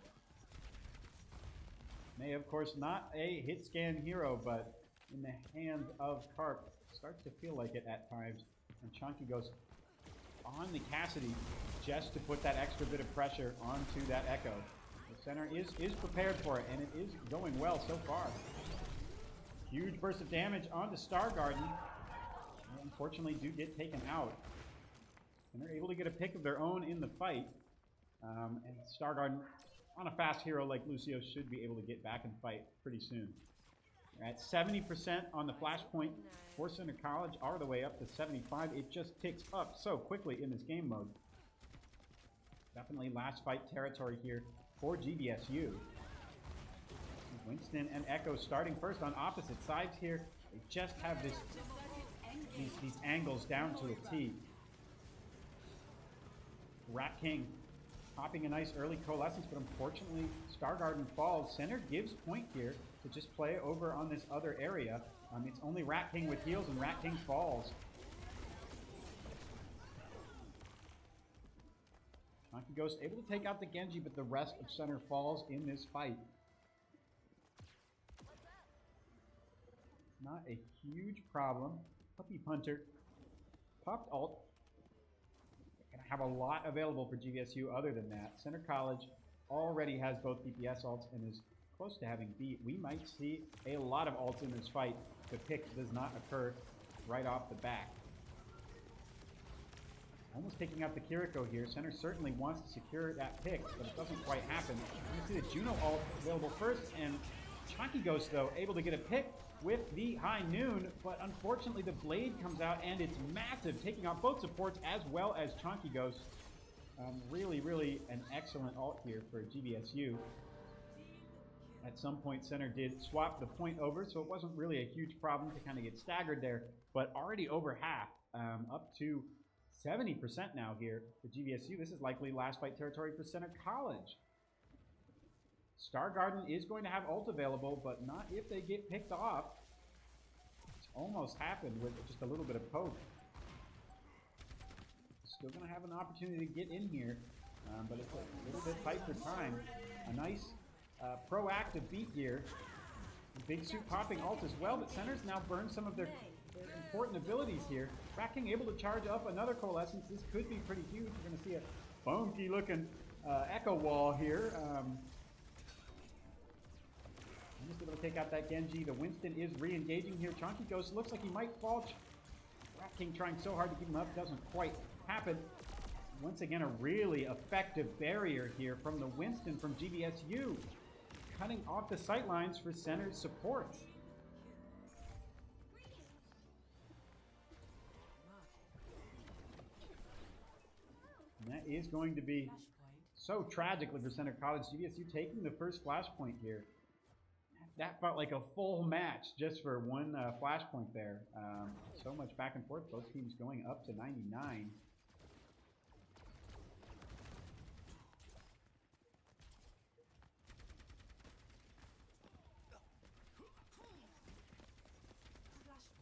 May, of course, not a hit scan hero, but in the hands of Carp, starts to feel like it at times. And Chunky goes on the Cassidy just to put that extra bit of pressure onto that Echo. The Center is prepared for it, and it is going well so far. Huge burst of damage onto Stargarden. They unfortunately do get taken out. And they're able to get a pick of their own in the fight. And Stargarden, on a fast hero like Lucio, should be able to get back and fight pretty soon. We're at 70% on the Flashpoint for Center College, all the way up to 75. It just ticks up so quickly in this game mode. Definitely last fight territory here for GVSU. Winston and Echo starting first on opposite sides here. They just have these angles down to a T. Rat King popping a nice early coalescence, but unfortunately Stargarden falls. Center gives point here to just play over on this other area. It's only Rat King with heals, and Rat King falls. Monkey Ghost able to take out the Genji, but the rest of Center falls in this fight. Not a huge problem. Puppy Punter popped ult. Gonna have a lot available for GVSU other than that. Center College already has both DPS ults and is close to having beat. We might see a lot of ults in this fight. The pick does not occur right off the bat. Almost taking out the Kiriko here. Center certainly wants to secure that pick, but it doesn't quite happen. You see the Juno ult available first, and Chunky Ghost, though, able to get a pick with the High Noon, but unfortunately the Blade comes out, and it's massive, taking out both supports as well as Chunky Ghost. Really, really an excellent ult here for GVSU. At some point, Center did swap the point over, so it wasn't really a huge problem to kind of get staggered there, but already over half, up to 70% now here for GVSU. This is likely last fight territory for Center College. Stargarden is going to have ult available, but not if they get picked off. It's almost happened with just a little bit of poke. Still going to have an opportunity to get in here, but it's a little bit tight for time. A nice proactive beat here. Big Suit popping ult as well, but Center's now burned some of their important abilities here. Rat King able to charge up another Coalescence. This could be pretty huge. We're going to see a funky looking Echo wall here. Just able to take out that Genji. The Winston is re-engaging here. Chunky Ghost looks like he might fall. Rat King trying so hard to keep him up. Doesn't quite happen. Once again, a really effective barrier here from the Winston from GVSU. Cutting off the sightlines for Center's support. is going to be Flashpoint. so tragically for Center College. GVSU taking the first flashpoint here. That felt like a full match just for one flashpoint there. So much back and forth. Both teams going up to 99. Flashpoint unlocks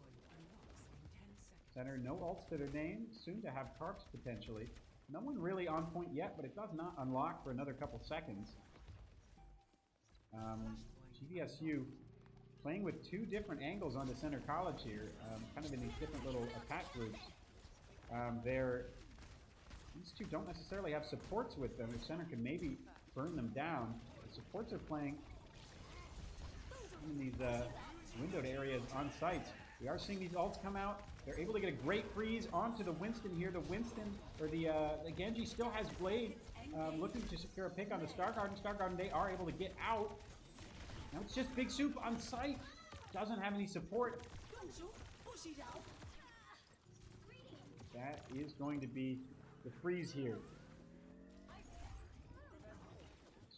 in 10 seconds. Center, no ults to their name. Soon to have carps potentially. No one really on point yet, but it does not unlock for another couple seconds. GVSU playing with two different angles on the Center College here, kind of in these different little attack groups. These two don't necessarily have supports with them. If Center can maybe burn them down. The supports are playing in these windowed areas on sites. We are seeing these ults come out. They're able to get a great freeze onto the Winston here. The Winston, or the Genji still has Blade, looking to secure a pick on the Star Garden. Star Garden, they are able to get out. Now it's just Big Soup on site. Doesn't have any support. That is going to be the freeze here.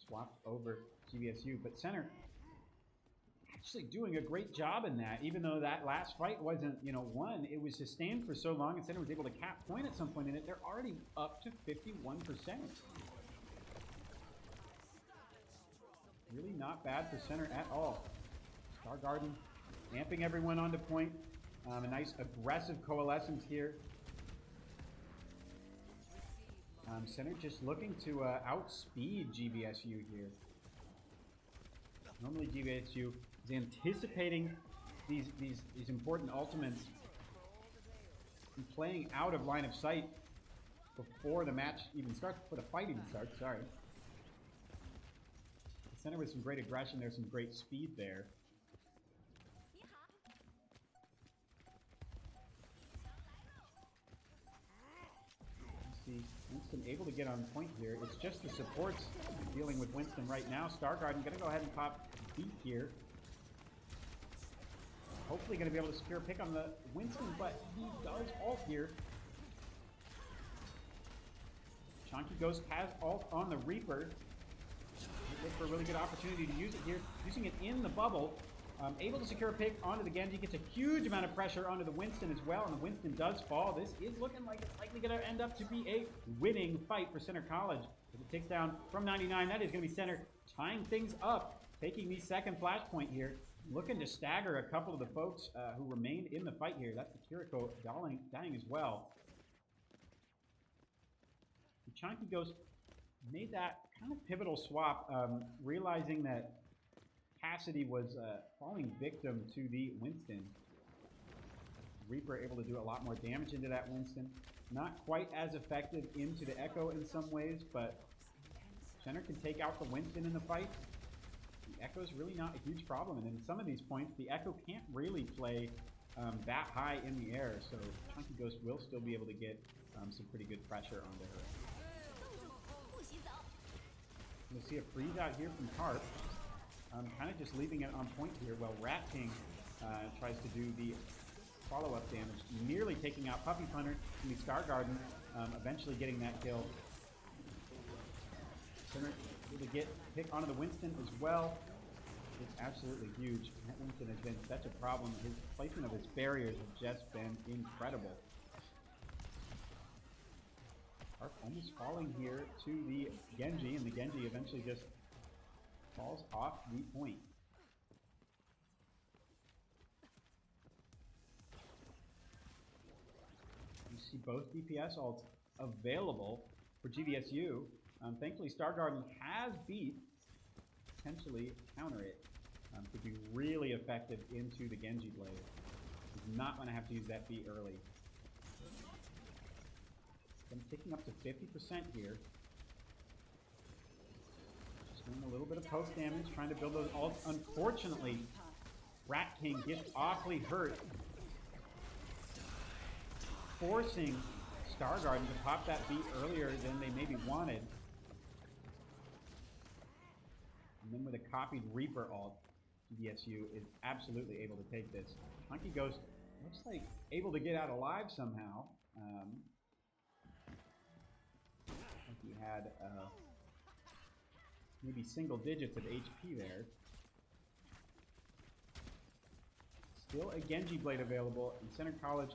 Swapped over GVSU, but Center actually doing a great job in that. Even though that last fight wasn't, won, it was sustained for so long, and Center was able to cap point at some point in it. They're already up to 51%. Really not bad for Center at all. Star Garden amping everyone onto point. A nice aggressive coalescence here. Center just looking to outspeed GVSU here. Normally GVSU is anticipating these important ultimates and playing out of line of sight before the match even starts, before the fight even starts, sorry. Center with some great aggression there, some great speed there. See Winston able to get on point here. It's just the supports dealing with Winston right now. Star Garden gonna go ahead and pop beat here. Hopefully gonna be able to secure a pick on the Winston, but he does ult here. Chonky Ghost has ult on the Reaper. Look for a really good opportunity to use it here. Using it in the bubble. Able to secure a pick onto the Genji. Gets a huge amount of pressure onto the Winston as well. And the Winston does fall. This is looking like it's likely going to end up to be a winning fight for Center College. If it takes down from 99, that is going to be Center tying things up. Taking the second flashpoint here. Looking to stagger a couple of the folks who remained in the fight here. That's the Kiriko dying as well. The Chonky Ghost made that kind of pivotal swap, realizing that Cassidy was falling victim to the Winston. Reaper able to do a lot more damage into that Winston. Not quite as effective into the Echo in some ways, but Center can take out the Winston in the fight. The Echo's really not a huge problem, and in some of these points, the Echo can't really play that high in the air, so Chunky Ghost will still be able to get some pretty good pressure onto her. We'll see a freeze out here from Carp. Kind of just leaving it on point here while Rat King tries to do the follow-up damage. Nearly taking out Puppy Punter from the Star Garden, eventually getting that kill. Center able to get pick onto the Winston as well. It's absolutely huge. That Winston has been such a problem. His placement of his barriers has just been incredible. Carp almost falling here to the Genji, and the Genji eventually just falls off the point. You see both DPS ults available for GVSU. Thankfully, Star Garden has beat, potentially counter it. Could be really effective into the Genji blade. Does not want to have to use that beat early. I'm ticking up to 50% here. Just doing a little bit of post damage, trying to build those ults. Unfortunately, Rat King gets awfully hurt, forcing Star Garden to pop that beat earlier than they maybe wanted. And then with a copied Reaper ult, GVSU is absolutely able to take this. Chunky Ghost looks like able to get out alive somehow. he had maybe single digits of HP there. Still a Genji Blade available, and Center College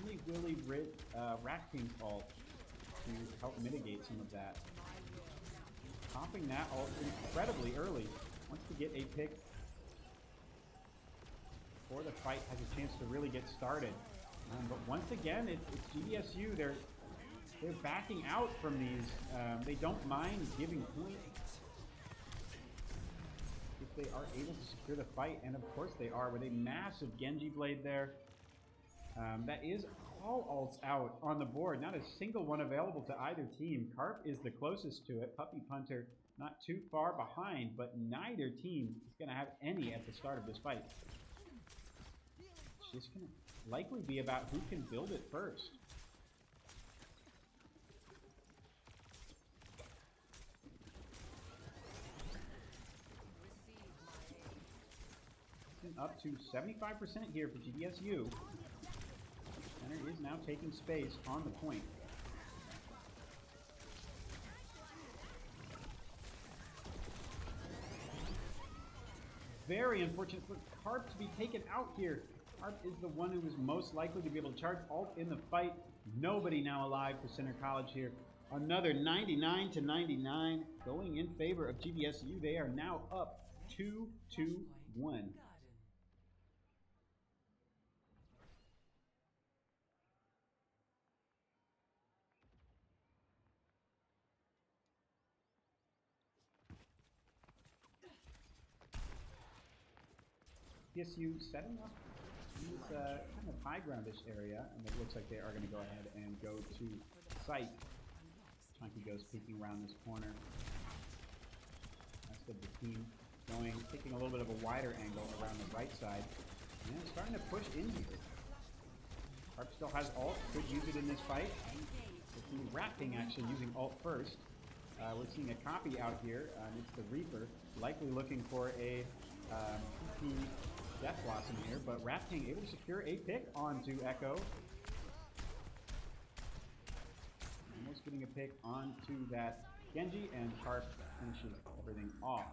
only really Rat King's ult to help mitigate some of that. Popping that ult incredibly early. Wants to get a pick before the fight has a chance to really get started. But once again, it's GVSU. They're backing out from these. They don't mind giving points if they are able to secure the fight, and of course they are with a massive Genji Blade there. That is all ults out on the board. Not a single one available to either team. Carp is the closest to it. Puppy Punter not too far behind, but neither team is going to have any at the start of this fight. It's just going to likely be about who can build it first. Up to 75% here for GVSU. Center is now taking space on the point. Very unfortunate for Carp to be taken out here. Carp is the one who is most likely to be able to charge ult in the fight. Nobody now alive for Center College here. Another 99 to 99 going in favor of GVSU. They are now up 2-1. GVSU setting up these kind of high groundish area, and it looks like they are going to go ahead and go to site. Chunky goes peeking around this corner. Rest of the team taking a little bit of a wider angle around the right side, and starting to push in here. Harp still has ult, could use it in this fight. We're seeing Ratting actually using ult first. We're seeing a copy out here, and it's the Reaper, likely looking for a PP Death Blossom here, but Ratting able to secure a pick onto Echo. Almost getting a pick onto that Genji, and Carp finishes everything off.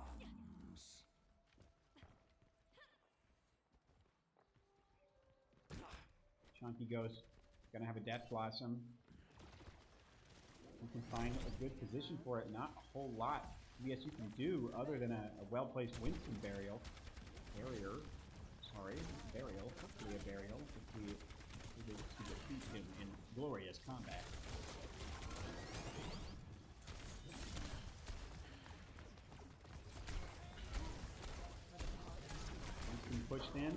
Chunky Ghost gonna have a Death Blossom. You can find a good position for it. Not a whole lot GVSU can do other than a well-placed Winston Burial. Burial. Hopefully a burial if we able to defeat him in glorious combat. Winston pushed in.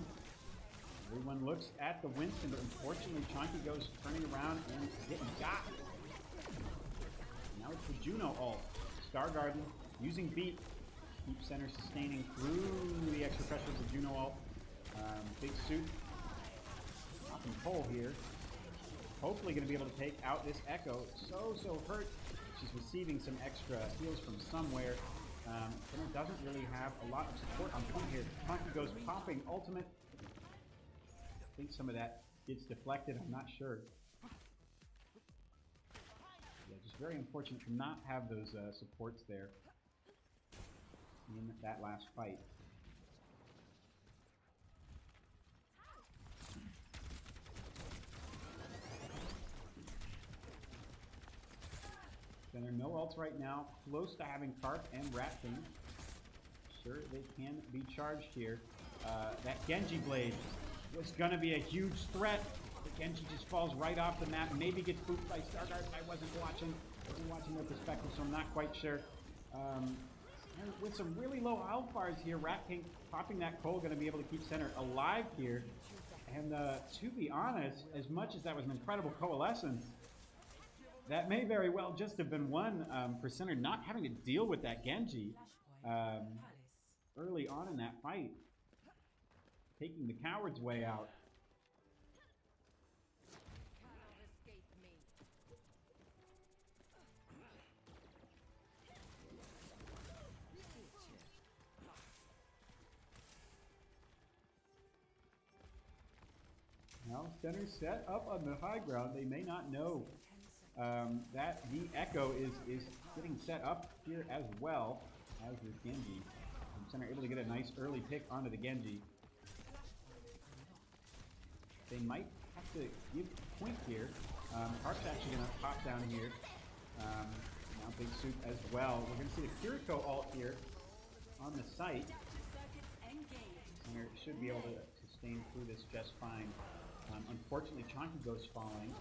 Everyone looks at the Winston, but unfortunately Chunky goes turning around and getting got. Now it's the Juno ult. Star Garden using beat. Keep Center sustaining through the extra pressure of the Juno ult. Big suit. Popping pole here. Hopefully going to be able to take out this Echo. So hurt. She's receiving some extra heals from somewhere. Center doesn't really have a lot of support on point here. Chunky goes popping ultimate. I think some of that gets deflected. I'm not sure. Yeah, just very unfortunate to not have those supports there in that last fight. Center no ults right now, close to having Carp and Ratting. Sure, they can be charged here. That Genji Blade was going to be a huge threat. The Genji just falls right off the map, maybe gets booped by Starguard. I wasn't watching their perspective, so I'm not quite sure. And with some really low health bars here, Rat King popping that coal, going to be able to keep Center alive here. And to be honest, as much as that was an incredible coalescence, that may very well just have been one for Center not having to deal with that Genji early on in that fight. Taking the coward's way out. Now Center set up on the high ground. They may not know that the Echo is getting set up here as well as this Genji. Center able to get a nice early pick onto the Genji. They might have to give point here. Harp's actually going to pop down here. Now Big Soup as well. We're going to see the Kiriko ult here on the site. Center should be able to sustain through this just fine. Unfortunately, Chonky goes falling.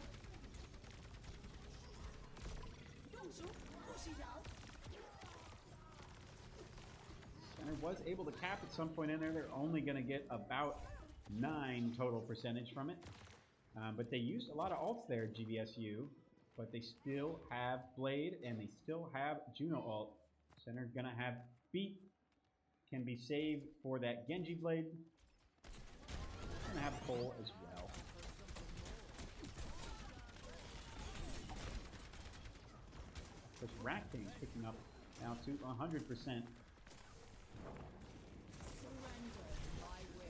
Center was able to cap at some point in there. They're only going to get about 9 total percentage from it. But they used a lot of ults there, GVSU. But they still have Blade and they still have Juno ult. Center going to have Beat. Can be saved for that Genji Blade. Going to have Cole as well. This Rat King is picking up now to 100%.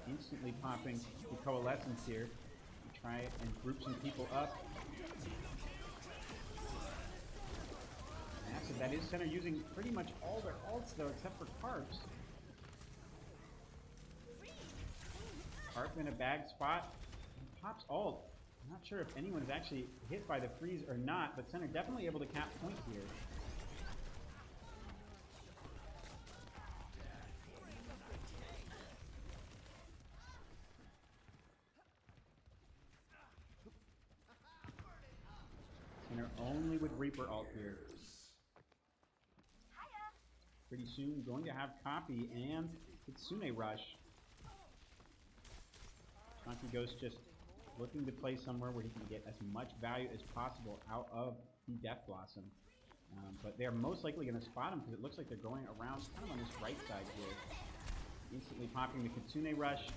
Instantly popping the Coalescence here to try and group some people up. Massive. That is Center using pretty much all their ults though, except for Carps. Carp in a bag spot. Pops ult. I'm not sure if anyone is actually hit by the freeze or not, but Center definitely able to cap point here. Center only with Reaper ult here. Pretty soon going to have Copy and Kitsune Rush. Chonky Ghost just looking to play somewhere where he can get as much value as possible out of the Death Blossom. But they're most likely going to spot him because it looks like they're going around kind of on this right side here. Instantly popping the Kitsune Rush.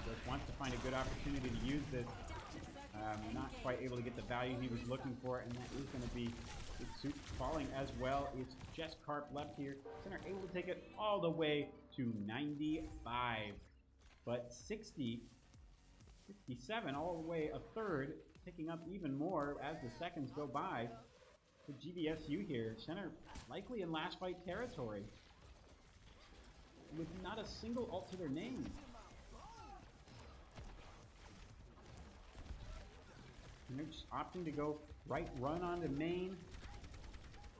Just wants to find a good opportunity to use this. Not quite able to get the value he was looking for, and that is going to be Big Soup falling as well. It's just Carp left here. Center able to take it all the way to 95. But 60, 57, all the way a third, picking up even more as the seconds go by. For GVSU here, Center likely in last fight territory. With not a single ult to their name. And they're just opting to go right run onto main.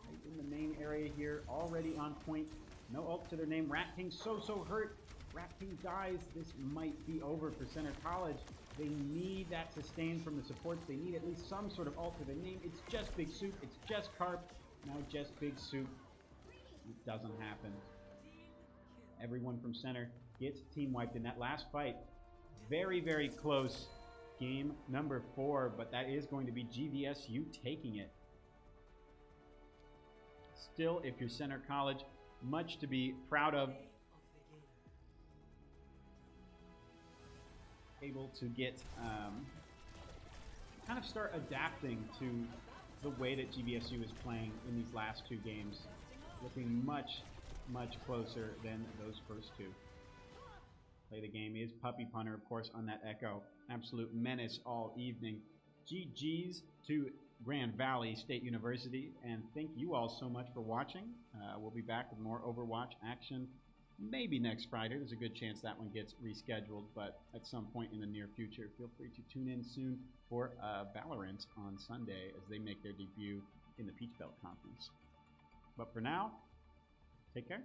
Right in the main area here, already on point. No ult to their name. Rat King so hurt. Rat King dies. This might be over for Center College. They need that sustain from the supports. They need at least some sort of ult to their name. It's just Big Soup. It's just Carp. Now just Big Soup. It doesn't happen. Everyone from Center gets team wiped in that last fight. Very, very close. Game number 4, but that is going to be GVSU taking it. Still, if you're Center College, much to be proud of. Able to get, kind of start adapting to the way that GVSU is playing in these last 2 games. Looking much, much closer than those first 2. Play the game is Puppy Punter, of course, on that Echo. Absolute menace all evening. GG's to Grand Valley State University, and thank you all so much for watching. We'll be back with more Overwatch action maybe next Friday. There's a good chance that one gets rescheduled, but at some point in the near future, feel free to tune in soon for Valorant on Sunday as they make their debut in the Peach Belt Conference. But for now, take care.